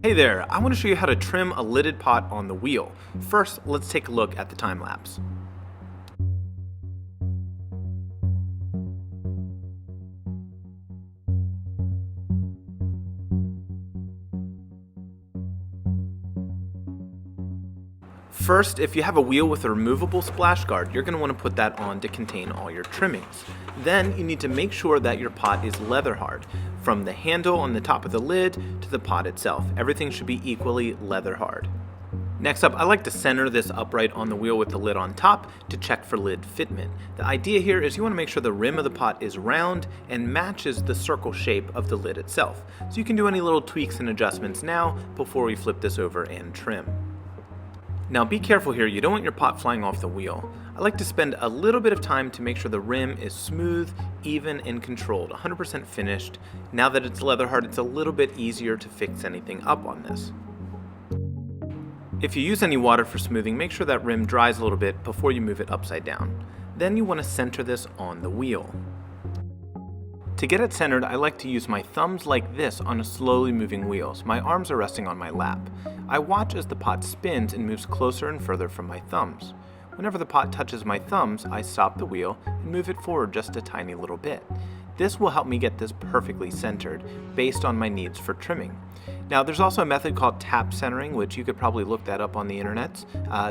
Hey there, I want to show you how to trim a lidded pot on the wheel. First, let's take a look at the time lapse. First, if you have a wheel with a removable splash guard, you're going to want to put that on to contain all your trimmings. Then you need to make sure that your pot is leather hard. From the handle on the top of the lid to the pot itself, everything should be equally leather hard. Next up, I like to center this upright on the wheel with the lid on top to check for lid fitment. The idea here is you want to make sure the rim of the pot is round and matches the circle shape of the lid itself. So you can do any little tweaks and adjustments now before we flip this over and trim. Now be careful here, you don't want your pot flying off the wheel. I like to spend a little bit of time to make sure the rim is smooth, even, and controlled, 100% finished. Now that it's leather hard, it's a little bit easier to fix anything up on this. If you use any water for smoothing, make sure that rim dries a little bit before you move it upside down. Then you want to center this on the wheel. To get it centered, I like to use my thumbs like this on a slowly moving wheel, so my arms are resting on my lap. I watch as the pot spins and moves closer and further from my thumbs. Whenever the pot touches my thumbs, I stop the wheel and move it forward just a tiny little bit. This will help me get this perfectly centered, based on my needs for trimming. Now, there's also a method called tap centering, which you could probably look that up on the internet.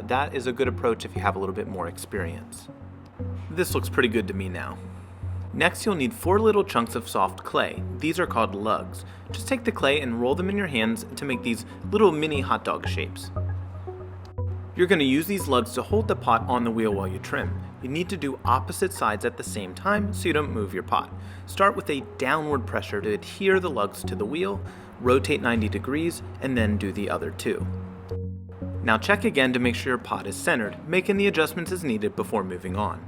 That is a good approach if you have a little bit more experience. This looks pretty good to me now. Next, you'll need 4 little chunks of soft clay. These are called lugs. Just take the clay and roll them in your hands to make these little mini hot dog shapes. You're going to use these lugs to hold the pot on the wheel while you trim. You need to do opposite sides at the same time so you don't move your pot. Start with a downward pressure to adhere the lugs to the wheel, rotate 90 degrees, and then do the other 2. Now check again to make sure your pot is centered, making the adjustments as needed before moving on.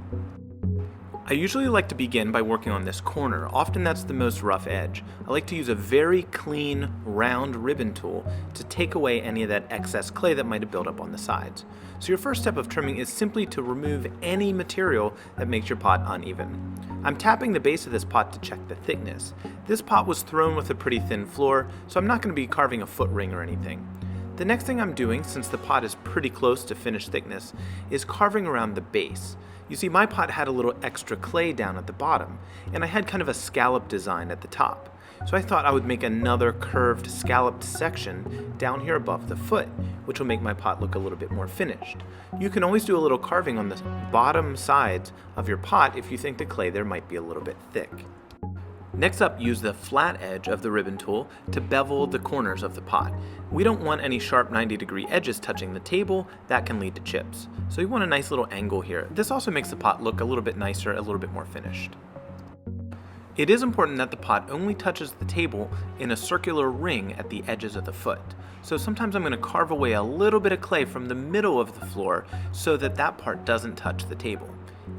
I usually like to begin by working on this corner. Often that's the most rough edge. I like to use a very clean, round ribbon tool to take away any of that excess clay that might have built up on the sides. So your first step of trimming is simply to remove any material that makes your pot uneven. I'm tapping the base of this pot to check the thickness. This pot was thrown with a pretty thin floor, so I'm not going to be carving a foot ring or anything. The next thing I'm doing, since the pot is pretty close to finished thickness, is carving around the base. You see, my pot had a little extra clay down at the bottom, and I had kind of a scallop design at the top. So I thought I would make another curved scalloped section down here above the foot, which will make my pot look a little bit more finished. You can always do a little carving on the bottom sides of your pot if you think the clay there might be a little bit thick. Next up, use the flat edge of the ribbon tool to bevel the corners of the pot. We don't want any sharp 90-degree edges touching the table. That can lead to chips. So you want a nice little angle here. This also makes the pot look a little bit nicer, a little bit more finished. It is important that the pot only touches the table in a circular ring at the edges of the foot. So sometimes I'm going to carve away a little bit of clay from the middle of the floor so that that part doesn't touch the table.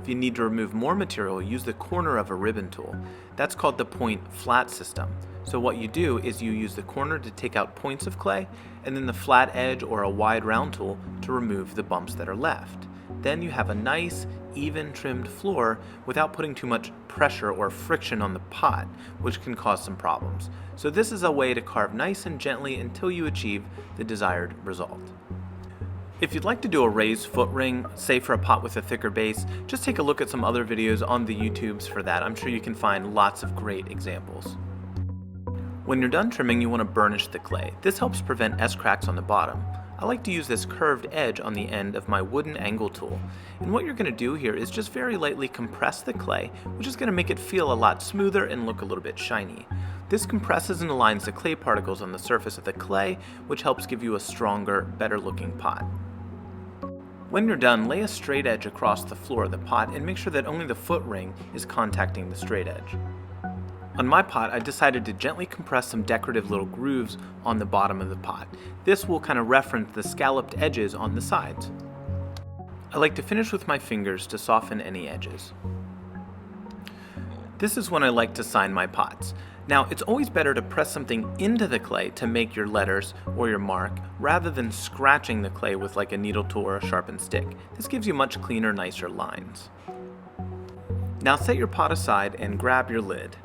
If you need to remove more material, use the corner of a ribbon tool. That's called the point flat system. So what you do is you use the corner to take out points of clay, and then the flat edge or a wide round tool to remove the bumps that are left. Then you have a nice, even trimmed floor without putting too much pressure or friction on the pot, which can cause some problems. So this is a way to carve nice and gently until you achieve the desired result. If you'd like to do a raised foot ring, say for a pot with a thicker base, just take a look at some other videos on the YouTubes for that. I'm sure you can find lots of great examples. When you're done trimming, you want to burnish the clay. This helps prevent S-cracks on the bottom. I like to use this curved edge on the end of my wooden angle tool. And what you're going to do here is just very lightly compress the clay, which is going to make it feel a lot smoother and look a little bit shiny. This compresses and aligns the clay particles on the surface of the clay, which helps give you a stronger, better looking pot. When you're done, lay a straight edge across the floor of the pot and make sure that only the foot ring is contacting the straight edge. On my pot, I decided to gently compress some decorative little grooves on the bottom of the pot. This will kind of reference the scalloped edges on the sides. I like to finish with my fingers to soften any edges. This is when I like to sign my pots. Now, it's always better to press something into the clay to make your letters or your mark, rather than scratching the clay with like a needle tool or a sharpened stick. This gives you much cleaner, nicer lines. Now set your pot aside and grab your lid.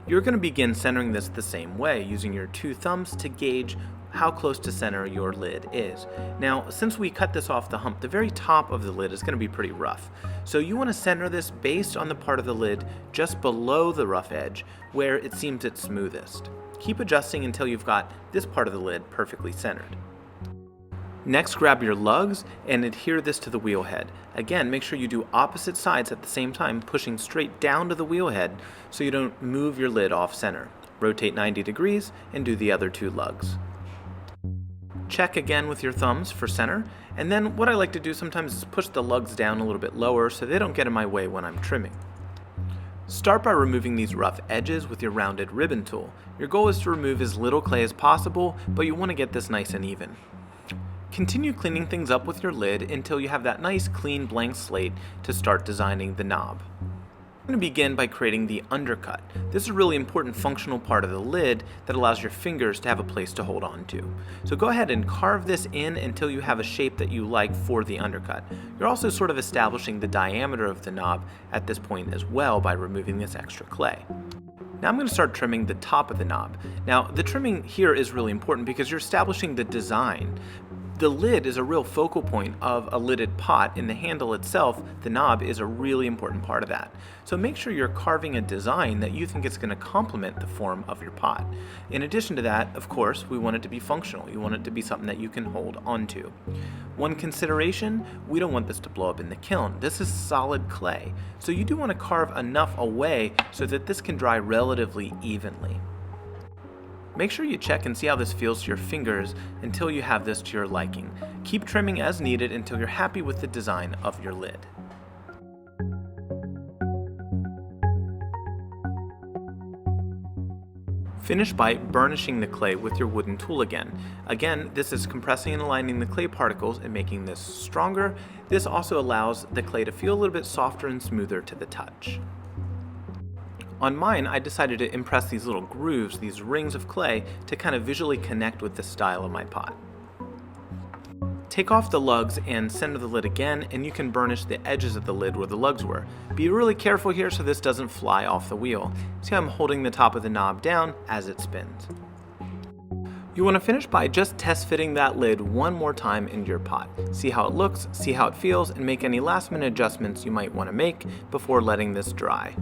You're going to begin centering this the same way, using your two thumbs to gauge how close to center your lid is. Now, since we cut this off the hump, the very top of the lid is going to be pretty rough. So you want to center this based on the part of the lid just below the rough edge, where it seems its smoothest. Keep adjusting until you've got this part of the lid perfectly centered. Next, grab your lugs and adhere this to the wheel head. Again, make sure you do opposite sides at the same time, pushing straight down to the wheel head so you don't move your lid off center. Rotate 90 degrees and do the other two lugs. Check again with your thumbs for center, and then what I like to do sometimes is push the lugs down a little bit lower so they don't get in my way when I'm trimming. Start by removing these rough edges with your rounded ribbon tool. Your goal is to remove as little clay as possible, but you want to get this nice and even. Continue cleaning things up with your lid until you have that nice clean blank slate to start designing the knob. I'm going to begin by creating the undercut. This is a really important functional part of the lid that allows your fingers to have a place to hold on to. So go ahead and carve this in until you have a shape that you like for the undercut. You're also sort of establishing the diameter of the knob at this point as well by removing this extra clay. Now I'm going to start trimming the top of the knob. Now the trimming here is really important because you're establishing the design. The lid is a real focal point of a lidded pot, and the handle itself, the knob, is a really important part of that. So make sure you're carving a design that you think is going to complement the form of your pot. In addition to that, of course, we want it to be functional. You want it to be something that you can hold onto. One consideration, we don't want this to blow up in the kiln. This is solid clay, so you do want to carve enough away so that this can dry relatively evenly. Make sure you check and see how this feels to your fingers until you have this to your liking. Keep trimming as needed until you're happy with the design of your lid. Finish by burnishing the clay with your wooden tool again. Again, this is compressing and aligning the clay particles and making this stronger. This also allows the clay to feel a little bit softer and smoother to the touch. On mine, I decided to impress these little grooves, these rings of clay, to kind of visually connect with the style of my pot. Take off the lugs and center the lid again, and you can burnish the edges of the lid where the lugs were. Be really careful here so this doesn't fly off the wheel. See how I'm holding the top of the knob down as it spins. You want to finish by just test fitting that lid one more time into your pot. See how it looks, see how it feels, and make any last minute adjustments you might want to make before letting this dry.